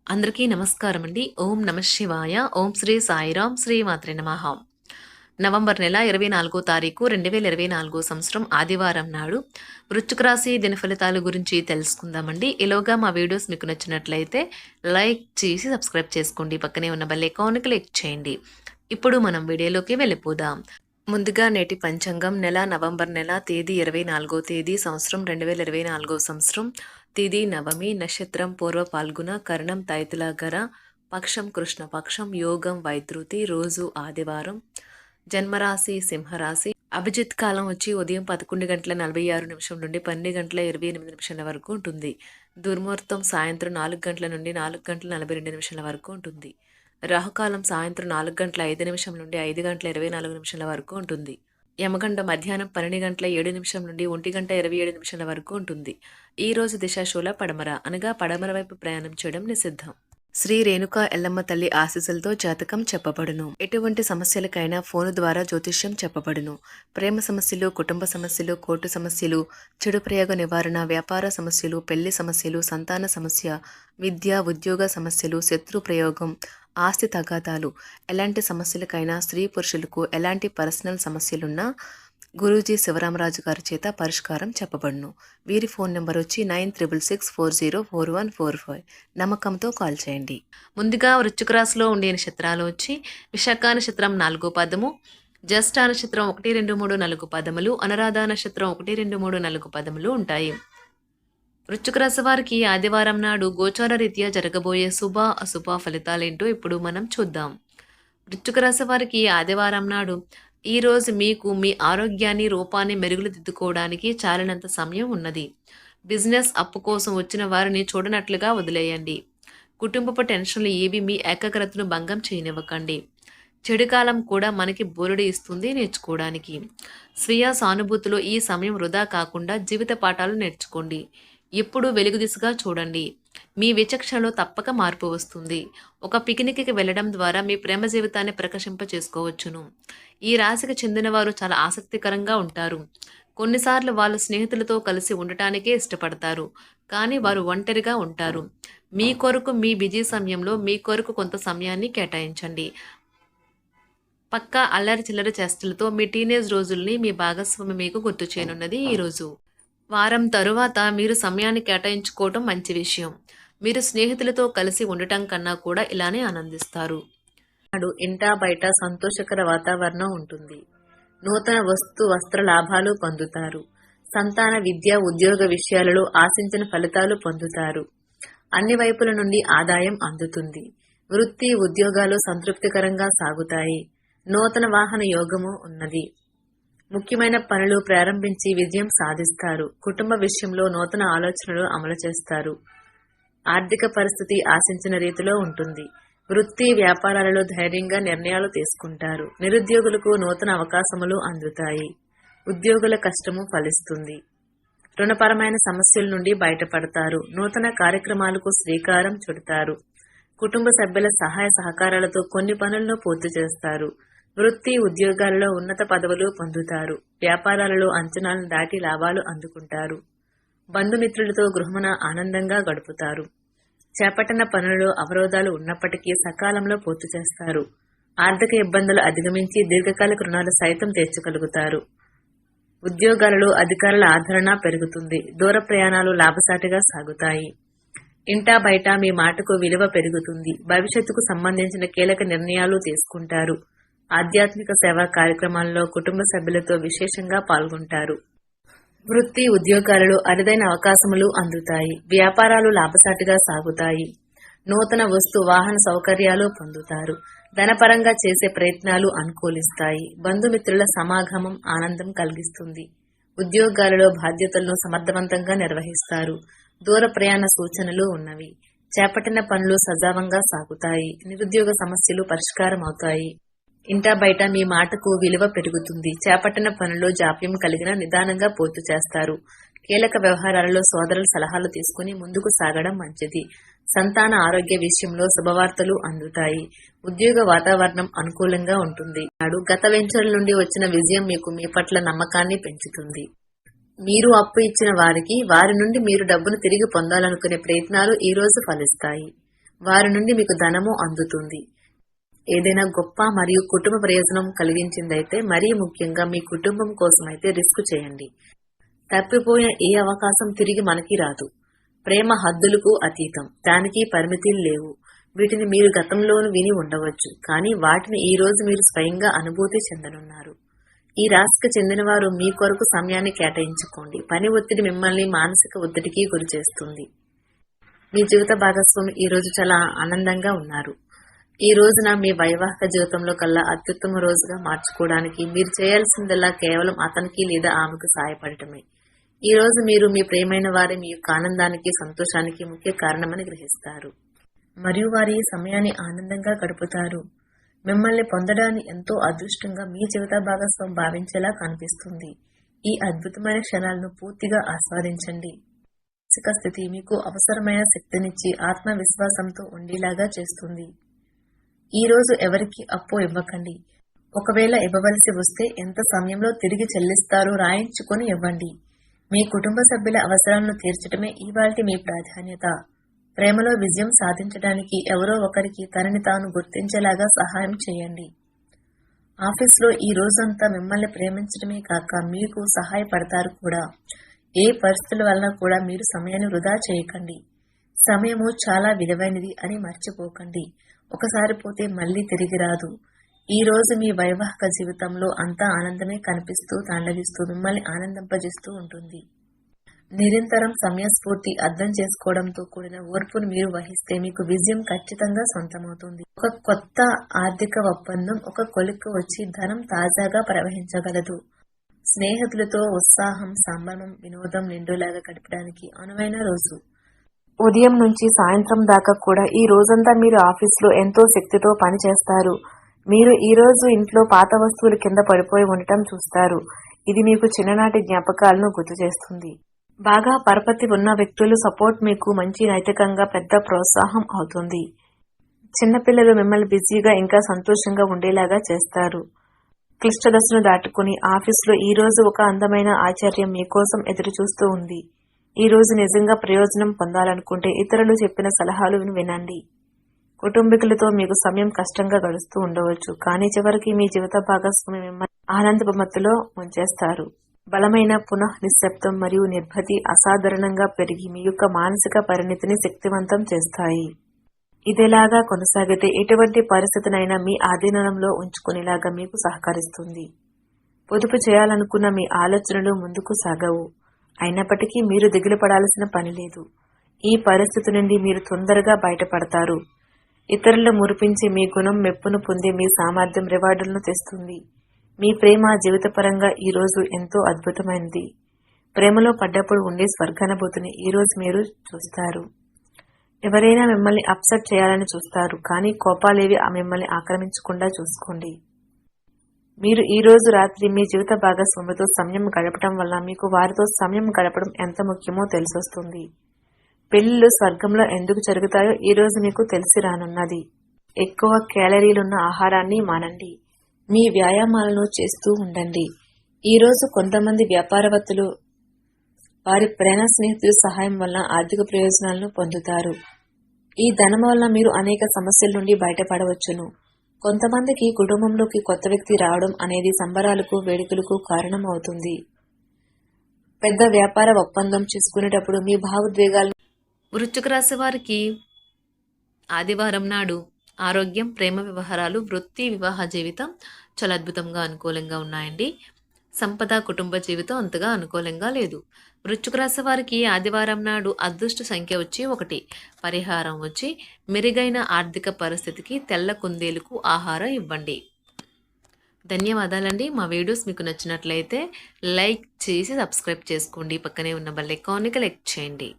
అందరికీ నమస్కారం అండి. ఓం నమః శివాయ. ఓం శ్రీ సాయిరాం శ్రీ మాత్రే నమః. నవంబర్ నెల 24 తారీఖు 2024 సంవత్సరం ఆదివారం నాడు వృశ్చిక రాశి దిన ఫలితాల గురించి తెలుసుకుందామండి. ఈలోగా మా వీడియోస్ మీకు నచ్చినట్లయితే లైక్ చేసి సబ్స్క్రైబ్ చేసుకోండి. పక్కనే ఉన్న బెల్ ఐకాన్ క్లిక్ చేయండి. ఇప్పుడు మనం వీడియోలోకి వెళ్ళిపోదాం. ముందుగా నేటి పంచాంగం నెల నవంబర్ నెల తేదీ 24వ తేదీ సంవత్సరం 2024 సంవత్సరం తిథి నవమి నక్షత్రం పూర్వ పాల్గొన కరణం తైతులాగర పక్షం కృష్ణపక్షం యోగం వైద్యుతి రోజు ఆదివారం జన్మరాశి సింహరాశి అభిజిత్ కాలం వచ్చి ఉదయం 11:46 నుండి 12:28 వరకు ఉంటుంది. దుర్ముహూర్తం సాయంత్రం 4 గంటల నుండి 4:42 వరకు ఉంటుంది. రాహుకాలం సాయంత్రం 4:05 నుండి 5:24 వరకు ఉంటుంది. యమగండ మధ్యాహ్నం 12:07 నుండి 1:27 వరకు ఉంటుంది. ఈ రోజు దిశాశూల పడమర అనగా పడమర వైపు ప్రయాణం చేయడం నిషిద్ధం. శ్రీ రేణుకా ఎల్లమ్మ తల్లి ఆశీస్సులతో జాతకం చెప్పబడును. ఎటువంటి సమస్యలకైనా ఫోను ద్వారా జ్యోతిష్యం చెప్పబడును. ప్రేమ సమస్యలు, కుటుంబ సమస్యలు, కోర్టు సమస్యలు, చెడు ప్రయోగ నివారణ, వ్యాపార సమస్యలు, పెళ్లి సమస్యలు, సంతాన సమస్య, విద్య, ఉద్యోగ సమస్యలు, శత్రు ప్రయోగం, ఆస్తి తగాదాలు, ఎలాంటి సమస్యలకైనా స్త్రీ పురుషులకు ఎలాంటి పర్సనల్ సమస్యలున్నా గురూజీ శివరామరాజు గారి చేత పరిష్కారం చెప్పబడును. వీరి ఫోన్ నెంబర్ వచ్చి 9664041445. నమ్మకంతో కాల్ చేయండి. ముందుగా వృశ్చిక రాశిలో ఉండే నక్షత్రాలు వచ్చి విశాఖ నక్షత్రం 4వ పదము, జ్యేష్ఠ నక్షత్రం 1, 2, 3, 4 పదములు, అనురాధ నక్షత్రం 1, 2, 3, 4 పదములు ఉంటాయి. వృశ్చిక రాశి వారికి ఆదివారం నాడు గోచార రీత్యా జరగబోయే శుభ అశుభ ఫలితాలేంటో ఇప్పుడు మనం చూద్దాం. వృశ్చిక రాశి వారికి ఆదివారం నాడు ఈ రోజు మీకు మీ ఆరోగ్యాన్ని రూపాన్ని మెరుగుదిద్దుకోవడానికి చాలినంత సమయం ఉన్నది. బిజినెస్ అప్పు కోసం వచ్చిన వారిని చూడనట్లుగా వదిలేయండి. కుటుంబపు టెన్షన్లు ఏవి మీ ఏకాగ్రతను భంగం చేయనివ్వకండి. చెడు కాలం కూడా మనకి బోరుడి ఇస్తుంది నేర్చుకోవడానికి. స్వీయ సానుభూతిలో ఈ సమయం వృధా కాకుండా జీవిత పాఠాలు నేర్చుకోండి. ఎప్పుడూ వెలుగు దిశగా చూడండి. మీ విచక్షణలో తప్పక మార్పు వస్తుంది. ఒక పిక్నిక్కి వెళ్ళడం ద్వారా మీ ప్రేమ జీవితాన్ని ప్రకాశింప చేసుకోవచ్చును. ఈ రాశికి చెందిన వారు చాలా ఆసక్తికరంగా ఉంటారు. కొన్నిసార్లు వాళ్ళు స్నేహితులతో కలిసి ఉండటానికే ఇష్టపడతారు, కానీ వారు ఒంటరిగా ఉంటారు. మీ కొరకు మీ బిజీ సమయంలో మీ కొరకు కొంత సమయాన్ని కేటాయించండి. పక్కా అల్లరి చిల్లరి చేష్టలతో మీ టీనేజ్ రోజుల్ని మీ భాగస్వామి మీకు గుర్తు చేయనున్నది ఈరోజు. వారం తరువాత మీరు సమయాన్ని కేటాయించుకోవటం మంచి విషయం. మీరు స్నేహితులతో కలిసి ఉండటం కన్నా కూడా ఇలానే ఆనందిస్తారు. నాడు ఇంటా బయట సంతోషకర వాతావరణం ఉంటుంది. నూతన వస్త్ర లాభాలు పొందుతారు. సంతాన విద్య ఉద్యోగ విషయాలలో ఆశించిన ఫలితాలు పొందుతారు. అన్ని వైపుల నుండి ఆదాయం అందుతుంది. వృత్తి ఉద్యోగాలు సంతృప్తికరంగా సాగుతాయి. నూతన వాహన యోగము ఉన్నది. ముఖ్యమైన పనులు ప్రారంభించి విజయం సాధిస్తారు. కుటుంబ విషయంలో నూతన ఆలోచనలు అమలు చేస్తారు. ఆర్థిక పరిస్థితి ఆశించిన రీతిలో ఉంటుంది. వృత్తి వ్యాపారాలలో ధైర్యంగా నిర్ణయాలు తీసుకుంటారు. నిరుద్యోగులకు నూతన అవకాశములు అందుతాయి. ఉద్యోగుల కష్టము ఫలిస్తుంది. రుణపరమైన సమస్యల నుండి బయటపడతారు. నూతన కార్యక్రమాలకు శ్రీకారం చుడతారు. కుటుంబ సభ్యుల సహాయ సహకారాలతో కొన్ని పనులను పూర్తి చేస్తారు. వృత్తి ఉద్యోగాలలో ఉన్నత పదవులు పొందుతారు. వ్యాపారాలలో అంచనాలను దాటి లాభాలు అందుకుంటారు. బంధుమిత్రులతో గృహమున ఆనందంగా గడుపుతారు. చేపట్టిన పనులలో అవరోధాలు ఉన్నప్పటికీ సకాలంలో పూర్తి చేస్తారు. ఆర్థిక ఇబ్బందులు అధిగమించి దీర్ఘకాలిక రుణాలు సైతం తీర్చగలుగుతారు. ఉద్యోగాలలో అధికారుల ఆదరణ పెరుగుతుంది. దూర ప్రయాణాలు లాభసాటిగా సాగుతాయి. ఇంటా బయట మీ మాటకు విలువ పెరుగుతుంది. భవిష్యత్తుకు సంబంధించిన కీలక నిర్ణయాలు తీసుకుంటారు. ఆధ్యాత్మిక సేవా కార్యక్రమాల్లో కుటుంబ సభ్యులతో విశేషంగా పాల్గొంటారు. వృత్తి ఉద్యోగాలలో అరుదైన అవకాశములు అందుతాయి. వ్యాపారాలు లాభసాటిగా సాగుతాయి. నూతన వాహన సౌకర్యాలు పొందుతారు. ధనపరంగా చేసే ప్రయత్నాలు అనుకూలిస్తాయి. బంధుమిత్రుల సమాగమం ఆనందం కలిగిస్తుంది. ఉద్యోగాలలో బాధ్యతలను సమర్థవంతంగా నిర్వహిస్తారు. దూర ప్రయాణ సూచనలు ఉన్నవి. చేపట్టిన పనులు సజావంగా సాగుతాయి. నిరుద్యోగ సమస్యలు పరిష్కారం అవుతాయి. ఇంటా బయట మీ మాటకు విలువ పెరుగుతుంది. చేపట్టిన పనుల్లో జాప్యం కలిగిన నిదానంగా పూర్తి చేస్తారు. కీలక వ్యవహారాలలో సోదరుల సలహాలు తీసుకుని ముందుకు సాగడం మంచిది. సంతాన ఆరోగ్య విషయంలో శుభవార్తలు అందుతాయి. ఉద్యోగ వాతావరణం అనుకూలంగా ఉంటుంది. నాడు గత వెంచర్ల నుండి వచ్చిన విజయం మీకు మీ పట్ల నమ్మకాన్ని పెంచుతుంది. మీరు అప్పు ఇచ్చిన వారి నుండి మీరు డబ్బును తిరిగి పొందాలనుకునే ప్రయత్నాలు ఈ రోజు ఫలిస్తాయి. వారి నుండి మీకు ధనము అందుతుంది. ఏదైనా గొప్ప మరియు కుటుంబ ప్రయోజనం కలిగించిందైతే మరీ ముఖ్యంగా మీ కుటుంబం కోసం అయితే రిస్క్ చేయండి. తప్పిపోయిన ఏ అవకాశం తిరిగి మనకి రాదు. ప్రేమ హద్దులకు అతీతం, దానికి పరిమితులు లేవు. వీటిని మీరు గతంలోనూ విని ఉండవచ్చు, కానీ వాటిని ఈ రోజు మీరు స్వయంగా అనుభూతి చెందనున్నారు. ఈ రాశికి చెందిన వారు మీ కొరకు సమయాన్ని కేటాయించుకోండి. పని ఒత్తిడి మిమ్మల్ని మానసిక ఒత్తిడికి గురి చేస్తుంది. మీ జీవిత భాగస్వామి ఈ రోజు చాలా ఆనందంగా ఉన్నారు. ఈ రోజున మీ వైవాహిక జీవితంలో కల్లా అత్యుత్తమ రోజుగా మార్చుకోవడానికి మీరు చేయాల్సిందల్లా కేవలం అతనికి లేదా ఆమెకు సహాయపడటమే. ఈ రోజు మీరు మీ ప్రియమైన వారి మీ యొక్క ఆనందానికి, సంతోషానికి ముఖ్య కారణమని గ్రహిస్తారు మరియు వారి సమయాన్ని ఆనందంగా గడుపుతారు. మిమ్మల్ని పొందడాన్ని ఎంతో అదృష్టంగా మీ జీవిత భాగస్వామి భావించేలా కనిపిస్తుంది. ఈ అద్భుతమైన క్షణాలను పూర్తిగా ఆస్వాదించండి. మానసిక స్థితి మీకు అవసరమైన శక్తినిచ్చి ఆత్మవిశ్వాసంతో ఉండేలాగా చేస్తుంది. ఈ రోజు ఎవరికి అప్పు ఇవ్వకండి. ఒకవేళ ఇవ్వవలసి వస్తే ఎంత సమయంలో తిరిగి చెల్లిస్తారో రాయించుకొని ఇవ్వండి. మీ కుటుంబ సభ్యుల అవసరాలను తీర్చడమే ఇవాల్టి మీ ప్రాధాన్యత. ప్రేమలో విజయం సాధించడానికి ఎవరో ఒకరికి తనని తాను గుర్తించేలాగా సహాయం చేయండి. ఆఫీస్లో ఈ రోజంతా మిమ్మల్ని ప్రేమించడమే కాక మీకు సహాయపడతారు కూడా. ఏ పరిస్థితుల వలన కూడా మీరు సమయాన్ని వృధా చేయకండి. సమయము చాలా విలువైనది అని మర్చిపోకండి. ఒకసారి పోతే మళ్ళీ తిరిగి రాదు. ఈ రోజు మీ వైవాహిక జీవితంలో అంతా ఆనందమే కనిపిస్తూ తాండవిస్తూ మిమ్మల్ని ఆనందింపజేస్తూ ఉంటుంది. నిరంతరం సమయస్ఫూర్తి అర్థం చేసుకోవడంతో కూడిన ఓర్పును మీరు వహిస్తే మీకు విజయం ఖచ్చితంగా సొంతమవుతుంది. ఒక కొత్త ఆర్థిక ఒప్పందం ఒక కొలిక్కు వచ్చి ధనం తాజాగా ప్రవహించగలదు. స్నేహితులతో ఉత్సాహం, సంబరం, వినోదం నిండులాగా గడపడానికి అనువైన రోజు. ఉదయం నుంచి సాయంత్రం దాకా కూడా ఈ రోజంతా మీరు ఆఫీసులో ఎంతో శక్తితో పనిచేస్తారు. మీరు ఈ రోజు ఇంట్లో పాత వస్తువులు కింద పడిపోయి ఉండటం చూస్తారు. ఇది మీకు చిన్ననాటి జ్ఞాపకాలను గుర్తు చేస్తుంది. బాగా పరపతి ఉన్న వ్యక్తులు సపోర్ట్ మీకు మంచి నైతికంగా పెద్ద ప్రోత్సాహం అవుతుంది. చిన్నపిల్లలు మిమ్మల్ని బిజీగా ఇంకా సంతోషంగా ఉండేలాగా చేస్తారు. క్లిష్ట దశను దాటుకుని ఆఫీసులో ఈ రోజు ఒక అందమైన ఆశ్చర్యం మీకోసం ఎదురు చూస్తూ ఉంది. ఈ రోజు నిజంగా ప్రయోజనం పొందాలనుకుంటే ఇతరులు చెప్పిన సలహాలు వినండి. కుటుంబీకులతో మీకు సమయం కష్టంగా గడుస్తూ ఉండవచ్చు, కానీ చివరికి మీ జీవిత భాగస్వామి మిమ్మల్ని ఆనందమత్తులో ముంచేస్తారు. బలమైన పునః నిశ్శబ్దం మరియు నిర్భతి అసాధారణంగా పెరిగి మీ యొక్క మానసిక పరిణితిని శక్తివంతం చేస్తాయి. ఇదేలాగా కొనసాగితే ఎటువంటి పరిస్థితినైనా మీ ఆధీనంలో ఉంచుకునేలాగా మీకు సహకరిస్తుంది. పొదుపు చేయాలనుకున్న మీ ఆలోచనలు ముందుకు సాగవు. అయినప్పటికీ మీరు దిగులు పడాల్సిన పని లేదు. ఈ పరిస్థితి నుండి మీరు తొందరగా బయటపడతారు. ఇతరులను మురిపించి మీ గుణం మెప్పును పొంది మీ సామర్థ్యం రివార్డులను తెస్తుంది. మీ ప్రేమ జీవితపరంగా ఈ రోజు ఎంతో అద్భుతమైనది. ప్రేమలో పడ్డప్పుడు ఉండే స్వర్గానుభూతిని ఈ రోజు మీరు చూస్తారు. ఎవరైనా మిమ్మల్ని అప్సెట్ చేయాలని చూస్తారు, కానీ కోపాలేవి మిమ్మల్ని ఆక్రమించకుండా చూసుకోండి. మీరు ఈ రోజు రాత్రి మీ జీవిత భాగస్వామితో సమయం గడపడం వల్ల మీకు వారితో సమయం గడపడం ఎంత ముఖ్యమో తెలిసొస్తుంది. పెళ్లిళ్ళు స్వర్గంలో ఎందుకు జరుగుతాయో ఈ రోజు మీకు తెలిసి రానున్నది. ఎక్కువ క్యాలరీలున్న ఆహారాన్ని మానండి. మీ వ్యాయామాలను చేస్తూ ఉండండి. ఈ రోజు కొంతమంది వ్యాపారవేత్తలు వారి ప్రేమ స్నేహితుల సహాయం వల్ల ఆర్థిక ప్రయోజనాలను పొందుతారు. ఈ ధనం వల్ల మీరు అనేక సమస్యల నుండి బయటపడవచ్చును. కొంతమందికి కుటుంబంలోకి కొత్త వ్యక్తి రావడం అనేది సంబరాలకు, వేడుకలకు కారణం అవుతుంది. పెద్ద వ్యాపార ఒప్పందం చేసుకునేటప్పుడు మీ భావోద్వేగాలను. వృశ్చిక రాశి వారికి ఆదివారం నాడు ఆరోగ్యం, ప్రేమ వ్యవహారాలు, వృత్తి, వివాహ జీవితం చాలా అద్భుతంగా అనుకూలంగా ఉన్నాయండి. సంపద, కుటుంబ జీవితం అంతగా అనుకూలంగా లేదు. వృశ్చిక రాశి వారికి ఆదివారం నాడు అదృష్ట సంఖ్య వచ్చి 1. పరిహారం వచ్చి మెరుగైన ఆర్థిక పరిస్థితికి తెల్ల కుందేలుకు ఆహారం ఇవ్వండి. ధన్యవాదాలండి. మా వీడియోస్ మీకు నచ్చినట్లయితే లైక్ చేసి సబ్స్క్రైబ్ చేసుకోండి. పక్కనే ఉన్న బెల్ ఐకాన్ని క్లిక్ చేయండి.